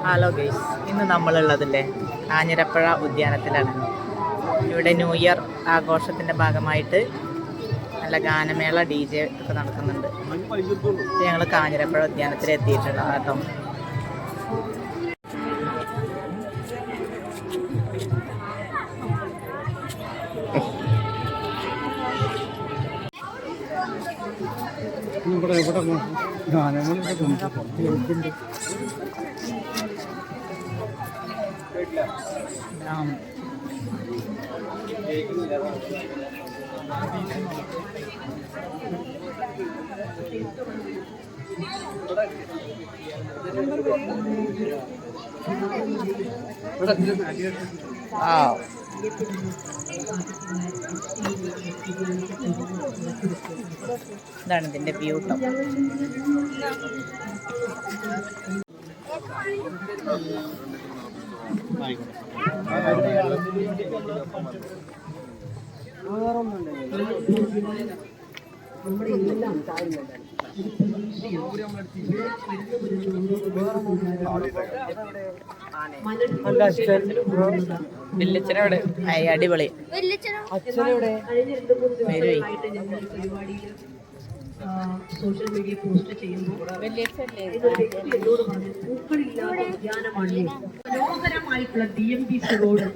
Hello guys, ഇന്ന് നമ്മളുള്ളതില്ലേ കാഞ്ഞിരപ്പുഴ ഉദ്യാനത്തിലാണ്. ഇവിടെ new year ആഘോഷത്തിൻ്റെ ഭാഗമായിട്ട് നല്ല ഗാനമേള DJ ഒക്കെ നടക്കുന്നുണ്ട്. ഞങ്ങൾ കാഞ്ഞിരപ്പുഴ ഉദ്യാനത്തിൽ എത്തിയിട്ടുള്ളത് കേട്ടോ. ഇതാണ് ഇതിൻ്റെ വ്യൂ ട്ടോ. അടിപൊളി. സോഷ്യൽ മീഡിയ പോസ്റ്റ് ചെയ്യുമ്പോൾ മനോഹരമായിട്ടുള്ള DMBC റോഡ്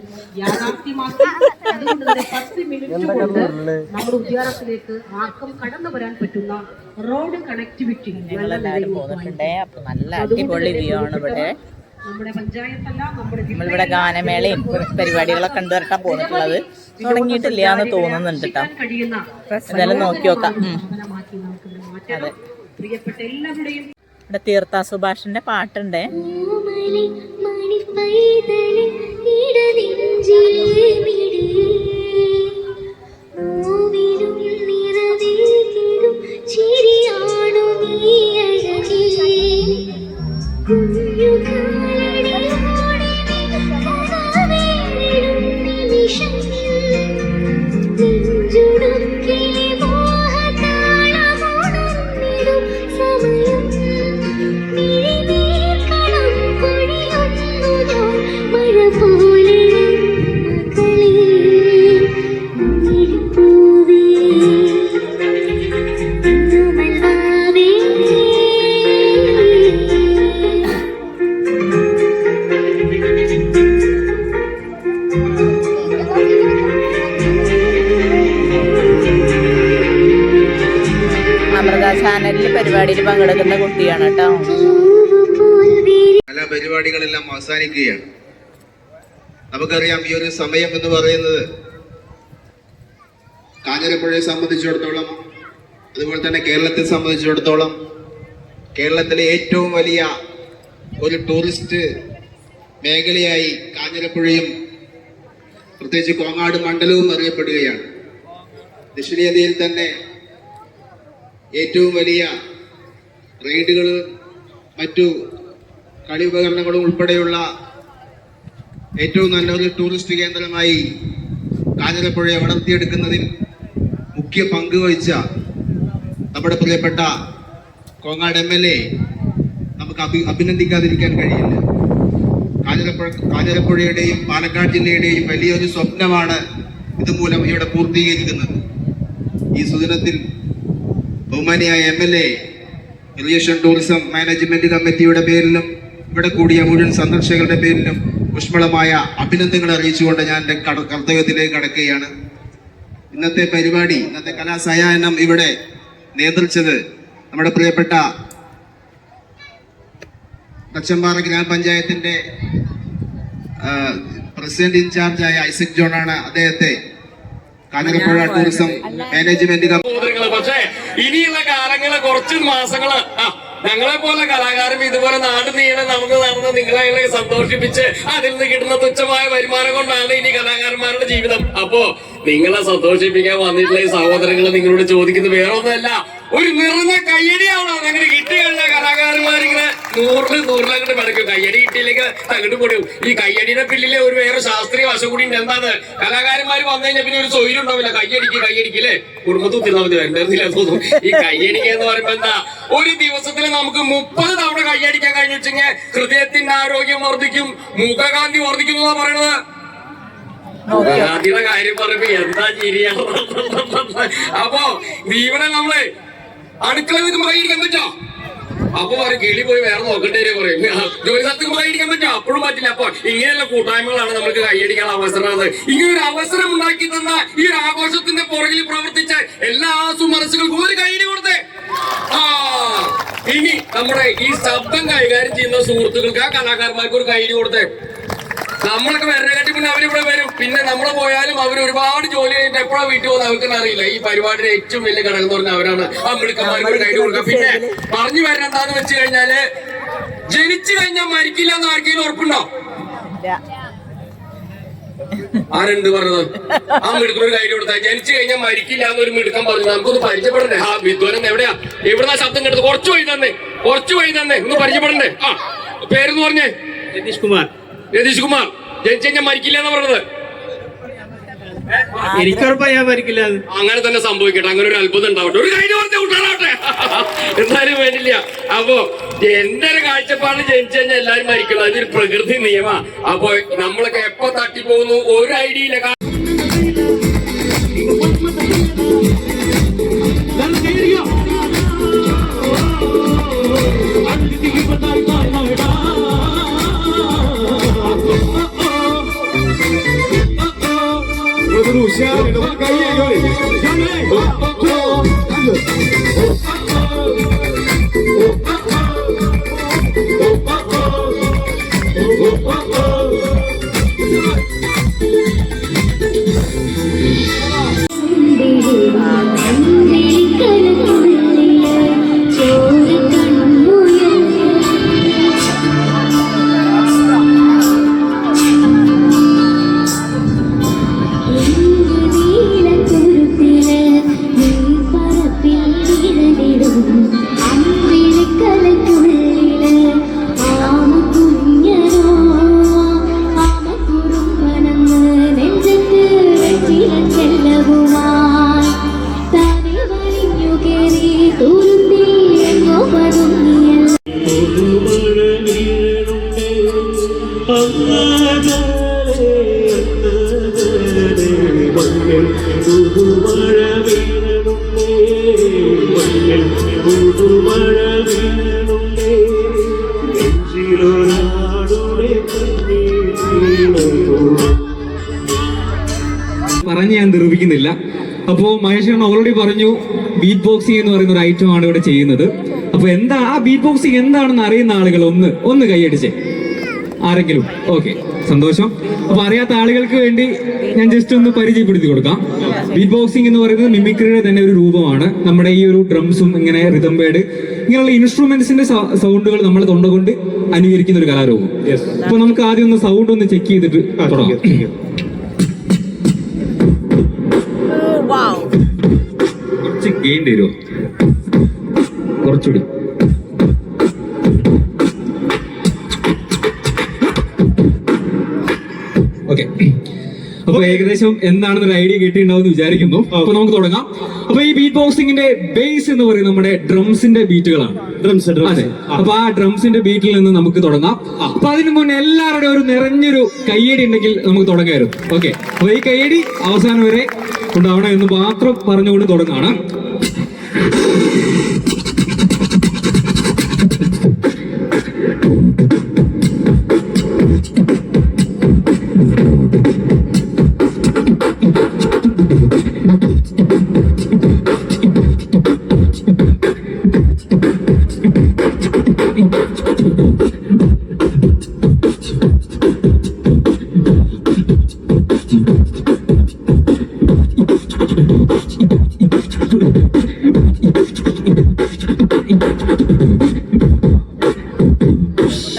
യാഥാർത്ഥ്യമാക്കി അതുകൊണ്ട് തന്നെ 10 മിനിറ്റ് കൊണ്ട് നമ്മുടെ ഉദ്യാനത്തിലേക്ക് ആർക്കും കടന്നു വരാൻ പറ്റുന്ന റോഡ് കണക്ടിവിറ്റി നല്ല അടിപൊളി വ്യൂ ആണ് ഇവിടെ. നമ്മുടെ പഞ്ചായത്തല്ല, നമ്മളിവിടെ ഗാനമേളയും പരിപാടികളൊക്കെ കണ്ടുവരട്ടാൻ പോന്നിട്ടുള്ളത്. തുടങ്ങിയിട്ടില്ല എന്ന് തോന്നുന്നുണ്ട് കേട്ടോ. എന്തായാലും നോക്കി നോക്കാം. അതെ, പ്രിയപ്പെട്ട എല്ലാവരുടെയും ഇവിടെ തീർത്ഥ സുഭാഷിന്റെ പാട്ടുണ്ട്. ചാനലിൽ പരിപാടിയിൽ പങ്കെടുക്കുന്ന കുട്ടിയാണ് കേട്ടോ. പല പരിപാടികളെല്ലാം അവസാനിക്കുകയാണ്. നമുക്കറിയാം, ഈ ഒരു സമയം എന്ന് പറയുന്നത് കാഞ്ഞിരപ്പുഴയെ സംബന്ധിച്ചിടത്തോളം, അതുപോലെ തന്നെ കേരളത്തെ സംബന്ധിച്ചിടത്തോളം കേരളത്തിലെ ഏറ്റവും വലിയ ഒരു ടൂറിസ്റ്റ് മേഖലയായി കാഞ്ഞിരപ്പുഴയും പ്രത്യേകിച്ച് കോങ്ങാട് മണ്ഡലവും അറിയപ്പെടുകയാണ്. ദക്ഷിണേന്ത്യയിൽ തന്നെ ഏറ്റവും വലിയ റൈഡുകളും മറ്റു കളി ഉപകരണങ്ങളും ഉൾപ്പെടെയുള്ള ഏറ്റവും നല്ലൊരു ടൂറിസ്റ്റ് കേന്ദ്രമായി കാഞ്ഞിരപ്പുഴയെ വളർത്തിയെടുക്കുന്നതിൽ മുഖ്യ പങ്ക് വഹിച്ച നമ്മുടെ പ്രിയപ്പെട്ട കോങ്ങാട് MLA നമുക്ക് അഭിനന്ദിക്കാതിരിക്കാൻ കഴിയില്ല. കാഞ്ഞിരപ്പുഴയുടെയും പാലക്കാട് ജില്ലയുടെയും വലിയൊരു സ്വപ്നമാണ് ഇതുമൂലം ഇവിടെ പൂർത്തീകരിക്കുന്നത്. ഈ സുദിനത്തിൽ ബഹുമാനിയായ MLA, ഇറിഗേഷൻ ടൂറിസം മാനേജ്മെന്റ് കമ്മിറ്റിയുടെ പേരിലും ഇവിടെ കൂടിയ മുഴുവൻ സന്ദർശകരുടെ പേരിലും ഊഷ്മളമായ അഭിനന്ദനങ്ങൾ അറിയിച്ചുകൊണ്ട് ഞാൻ എൻ്റെ കർത്തവ്യത്തിലേക്ക് കടക്കുകയാണ്. ഇന്നത്തെ പരിപാടി, ഇന്നത്തെ കലാസായാഹ്നം ഇവിടെ നിയന്ത്രിച്ചത് നമ്മുടെ പ്രിയപ്പെട്ട തച്ചമ്പാറ ഗ്രാമപഞ്ചായത്തിന്റെ പ്രസിഡന്റ് ഇൻചാർജായ ഐസക് ജോണാണ്. അദ്ദേഹത്തെ കാഞ്ഞിരപ്പുഴ ടൂറിസം മാനേജ്മെന്റ് പക്ഷേ ഇനിയുള്ള കാലങ്ങള് കുറച്ച് മാസങ്ങള് ഞങ്ങളെ പോലെ കലാകാരൻ ഇതുപോലെ നാട് നീളെ നമുക്ക് നടന്ന് നിങ്ങളെ സന്തോഷിപ്പിച്ച് അതിൽ നിന്ന് കിട്ടുന്ന തുച്ഛമായ വരുമാനം കൊണ്ടാണ് ഇനി കലാകാരന്മാരുടെ ജീവിതം. അപ്പോ നിങ്ങളെ സന്തോഷിപ്പിക്കാൻ വന്നിട്ടുള്ള ഈ സഹോദരങ്ങൾ നിങ്ങളോട് ചോദിക്കുന്നത് വേറെ ഒന്നുമല്ല, ഒരു നിറഞ്ഞ കയ്യടിയാണോ അങ്ങനെ കിട്ടി കഴിഞ്ഞ കലാകാരന്മാരിങ്ങനെ നൂറിലങ്ങോട്ട് കിടക്കും. കയ്യടി കിട്ടിയില്ലെങ്കിൽ തകിട്ട് പൊടിയും. ഈ കയ്യടിയുടെ പിന്നിലെ ഒരു വേറെ ശാസ്ത്രീയ വശം കൂടി ഉണ്ട്. എന്താണ്, കലാകാരന്മാർ വന്നു കഴിഞ്ഞാൽ പിന്നെ ഒരു സ്വൈര്യം ഉണ്ടാവില്ല. കയ്യടിക്കില്ലേ, കുടുംബത്തിൽ തിന്നാ മതി, വരുന്നില്ല തോന്നും. ഈ കയ്യടിക്കുക എന്ന് പറയുമ്പോ എന്താ, ഒരു ദിവസത്തിൽ നമുക്ക് 30 തവണ കയ്യടിക്കാൻ കഴിഞ്ഞു വെച്ചെങ്കിൽ ഹൃദയത്തിന്റെ ആരോഗ്യം വർദ്ധിക്കും, മുഖകാന്തി വർദ്ധിക്കും എന്നാ പറയണത്. മുഖകാന്തിയുടെ കാര്യം പറയുമ്പോ എന്താ ചിരിയാണ്. അപ്പൊ ദീപനെ നമ്മള് അടുക്കള നിൽക്കുമ്പോ കൈയടിക്കാൻ പറ്റോ? അപ്പൊ പറയും കിളി പോയി വേറെ നോക്കണ്ടേ പറയും. ജോലി സ്ഥലത്ത് കൈയടിക്കാൻ പറ്റുമോ? അപ്പോഴും പറ്റില്ല. അപ്പൊ ഇങ്ങനെയുള്ള കൂട്ടായ്മകളാണ് നമുക്ക് കൈയടിക്കാൻ അവസരം. ഇങ്ങനെ ഒരു അവസരം ഉണ്ടാക്കി തന്ന ഈ ഒരു ആഘോഷത്തിന്റെ പുറകിൽ പ്രവർത്തിച്ച എല്ലാ സുമനസ്സുകൾക്കും ഒരു കൈയടി കൊടുത്തേ. ഇനി നമ്മുടെ ഈ ശബ്ദം കൈകാര്യം ചെയ്യുന്ന സുഹൃത്തുക്കൾക്ക്, ആ കലാകാരന്മാർക്ക് ഒരു കൈയടി കൊടുത്തേ. നമ്മളൊക്കെ വരണേക്കാട്ടി പിന്നെ അവരിവിടെ വരും. പിന്നെ നമ്മൾ പോയാലും അവർ ഒരുപാട് ജോലി കഴിഞ്ഞിട്ട് എപ്പോഴാണ് വീട്ടിൽ പോകുന്നത് അവർക്ക് അറിയില്ല. ഈ പരിപാടിയുടെ ഏറ്റവും വലിയ ഘടകം എന്ന് പറഞ്ഞാൽ അവരാണ്. ആ മിടുക്കന്മാർക്ക് ഒരു കൈയ്യടി കൊടുക്കുക. പിന്നെ പറഞ്ഞു വരണ്ടെന്ന് വെച്ച് കഴിഞ്ഞാല്, ജനിച്ചു കഴിഞ്ഞാൽ മരിക്കില്ല എന്ന് ആർക്കെങ്കിലും ഉറപ്പുണ്ടോ? ആരുണ്ട് പറഞ്ഞത്? ആ മിടുക്കനൊരു കൈയ്യടി കൊടുത്താൽ ജനിച്ചു കഴിഞ്ഞാൽ മരിക്കില്ല എന്നൊരു മിടുക്കം പറഞ്ഞു. നമുക്കൊന്ന് പരിചയപ്പെടണ്ടേ? ആ വിദ്വാനം എവിടെയാ, എവിടുന്നാ ശബ്ദം കേട്ടത്? കുറച്ചു വഴി തന്നെ ഒന്ന് പരിചയപ്പെടണ്ടേ? ആ പേരെന്ന് പറഞ്ഞേ. രതീഷ് കുമാർ. ജനിച്ചു കഴിഞ്ഞാൽ മരിക്കില്ല എന്നാ പറഞ്ഞത്. എനിക്കുറപ്പാ മരിക്കില്ല. അങ്ങനെ തന്നെ സംഭവിക്കട്ടെ, അങ്ങനെ ഒരു അത്ഭുതം ഉണ്ടാവട്ടെ. ഒരു കൈ കൊടുത്ത് കൂട്ടാനാവട്ടെ, എന്നാലും വേണ്ടില്ല. അപ്പൊ എന്റെ ഒരു കാഴ്ചപ്പാട്, ജനിച്ചു കഴിഞ്ഞാൽ എല്ലാരും മരിക്കണം, അതൊരു പ്രകൃതി നിയമ. അപ്പൊ നമ്മളൊക്കെ എപ്പോ തട്ടിപ്പോകുന്നു ഒരു ഐഡിയ ഇല്ല. പറഞ്ഞ് ഞാൻ നിർമ്മിക്കുന്നില്ല. അപ്പോ മഹേശ്വരൻ ഓൾറെഡി പറഞ്ഞു ബീറ്റ് ബോക്സിംഗ് എന്ന് പറയുന്ന ഒരു ഐറ്റം ആണ് ഇവിടെ ചെയ്യുന്നത്. അപ്പൊ എന്താ ആ ബീറ്റ് ബോക്സിംഗ് എന്താണെന്ന് അറിയുന്ന ആളുകൾ ഒന്ന് കൈയടിച്ചേ. ആരെങ്കിലും? ഓക്കെ, സന്തോഷം. അപ്പൊ അറിയാത്ത ആളുകൾക്ക് വേണ്ടി ഞാൻ ജസ്റ്റ് ഒന്ന് പരിചയപ്പെടുത്തി കൊടുക്കാം. ബീറ്റ് ബോക്സിംഗ് എന്ന് പറയുന്നത് മിമിക്രിയുടെ തന്നെ ഒരു രൂപമാണ്. നമ്മുടെ ഈ ഒരു ഡ്രംസും ഇങ്ങനെ റിതം പേഡ് ഇങ്ങനെയുള്ള ഇൻസ്ട്രുമെന്റ്സിന്റെ സൗണ്ടുകൾ നമ്മൾ തൊണ്ടുകൊണ്ട് അനുകരിക്കുന്ന ഒരു കലാരൂപം. അപ്പൊ നമുക്ക് ആദ്യം ഒന്ന് സൗണ്ട് ഒന്ന് ചെക്ക് ചെയ്തിട്ട് തുടങ്ങാം. കുറച്ച് ഗെയിൻ തരുമോ? കുറച്ചുകൂടി. ഓക്കെ, അപ്പൊ ഏകദേശം എന്താണെന്നൊരു ഐഡിയ കിട്ടിയിട്ടുണ്ടാവും വിചാരിക്കുന്നു. അപ്പൊ നമുക്ക് തുടങ്ങാം. അപ്പൊ ഈ ബീറ്റ് ബോക്സിംഗിന്റെ ബേസ് എന്ന് പറയുന്നത് നമ്മുടെ ഡ്രംസിന്റെ ബീറ്റുകളാണ്. അതെ, അപ്പൊ ആ ഡ്രംസിന്റെ ബീറ്റിൽ നിന്ന് നമുക്ക് തുടങ്ങാം. അപ്പൊ അതിനു മുന്നേ എല്ലാവരുടെയും ഒരു നിറഞ്ഞൊരു കയ്യടി ഉണ്ടെങ്കിൽ നമുക്ക് തുടങ്ങായിരുന്നു. ഓക്കെ, അപ്പൊ ഈ കയ്യടി അവസാനം വരെ ഉണ്ടാവണം എന്ന് മാത്രം പറഞ്ഞുകൊണ്ട് തുടങ്ങാണ്.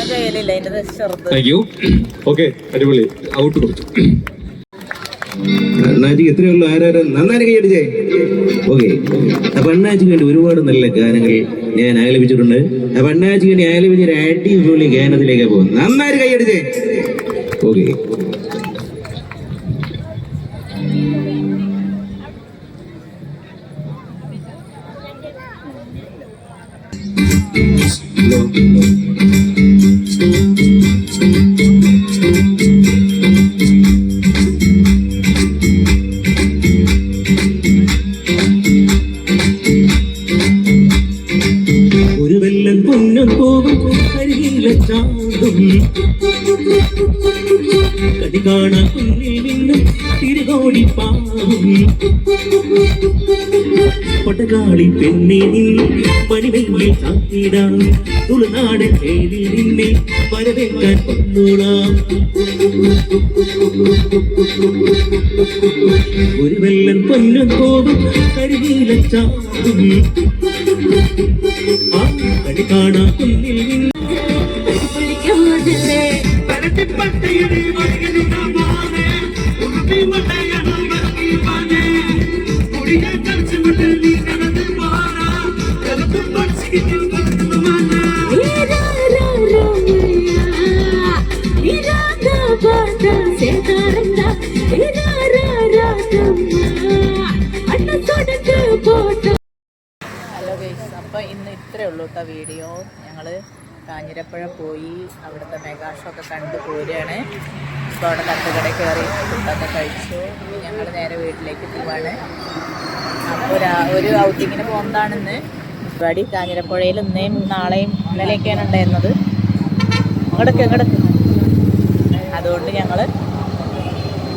ജയിലില്ല, അതിന്റെ ചെറുത്. Thank you. ഓക്കെ, അടിപൊളി. ഔട്ട് കൊടുത്തു. അണ്ണാച്ചിക്ക് എത്രയേ ഉള്ളൂ? ആരാരും നന്നായി കൈയടിച്ചേ. ഓക്കെ, അപ്പൊ അണ്ണാച്ചിക്ക് വേണ്ടി ഒരുപാട് നല്ല ഗാനങ്ങൾ ഞാൻ ആലപിച്ചിട്ടുണ്ട്. അപ്പൊ അണ്ണാച്ചിക്ക് വേണ്ടി ആലപിച്ച ഒരു അടിപൊളി ഗാനത്തിലേക്ക് പോകും. നന്നായി കൈയടിച്ചേ. ഓക്കെ, ഒരു വെല്ലം പൊന്നും പോകും കരിയില ചാടും കടി കാണാ കുന്നിൽ നിന്നും തിരുകോടി പാവും പൊട്ടകാളി പെണ്ണെ നിന്നും പനിവെയിൽ ചാത്തിടാം തുളുനാടൻ പേരിൽ നിന്നെ വരവേൽക്കാൻ കൊന്നോളാം. ഒരു വെല്ലം പൊന്നും പോകും കരിയില ചാടും ആ കടി കാണാ കുന്നിൽ നിന്നും ഹലോ ഗൈസ്, അപ്പോൾ ഇന്ന് ഇത്രയേ ഉള്ളൂ കേട്ടോ വീഡിയോ. ഞങ്ങൾ കാഞ്ഞിരപ്പുഴ പോയി അവിടുത്തെ മെഗാ ഷോ ഒക്കെ കണ്ട് പോരുകയാണ്. ഇപ്പോൾ അവിടെ തട്ടുകടയിൽ കയറി ഫുഡൊക്കെ കഴിച്ചു. ഞങ്ങൾ നേരെ വീട്ടിലേക്ക് പോവാണ്. അപ്പോൾ ഒരു ഔട്ടിങ്ങിന് പോകുന്നതാണിന്ന് പരിപാടി. കാഞ്ഞിരപ്പുഴയിൽ ഇന്നേയും നാളെയും ഇന്നലെയൊക്കെയാണ് ഉണ്ടായിരുന്നത്. അങ്ങോട്ടൊക്കെ അതുകൊണ്ട് ഞങ്ങൾ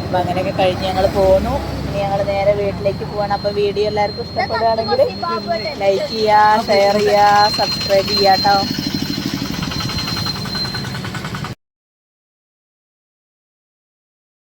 അപ്പം അങ്ങനെയൊക്കെ കഴിഞ്ഞ് ഞങ്ങൾ പോന്നു. ഇനി ഞങ്ങൾ നേരെ വീട്ടിലേക്ക് പോവാണ്. അപ്പോൾ വീഡിയോ എല്ലാവർക്കും ഇഷ്ടപ്പെടുകയാണെങ്കിൽ ലൈക്ക് ചെയ്യുക, ഷെയർ ചെയ്യുക, സബ്സ്ക്രൈബ് ചെയ്യുക കേട്ടോ.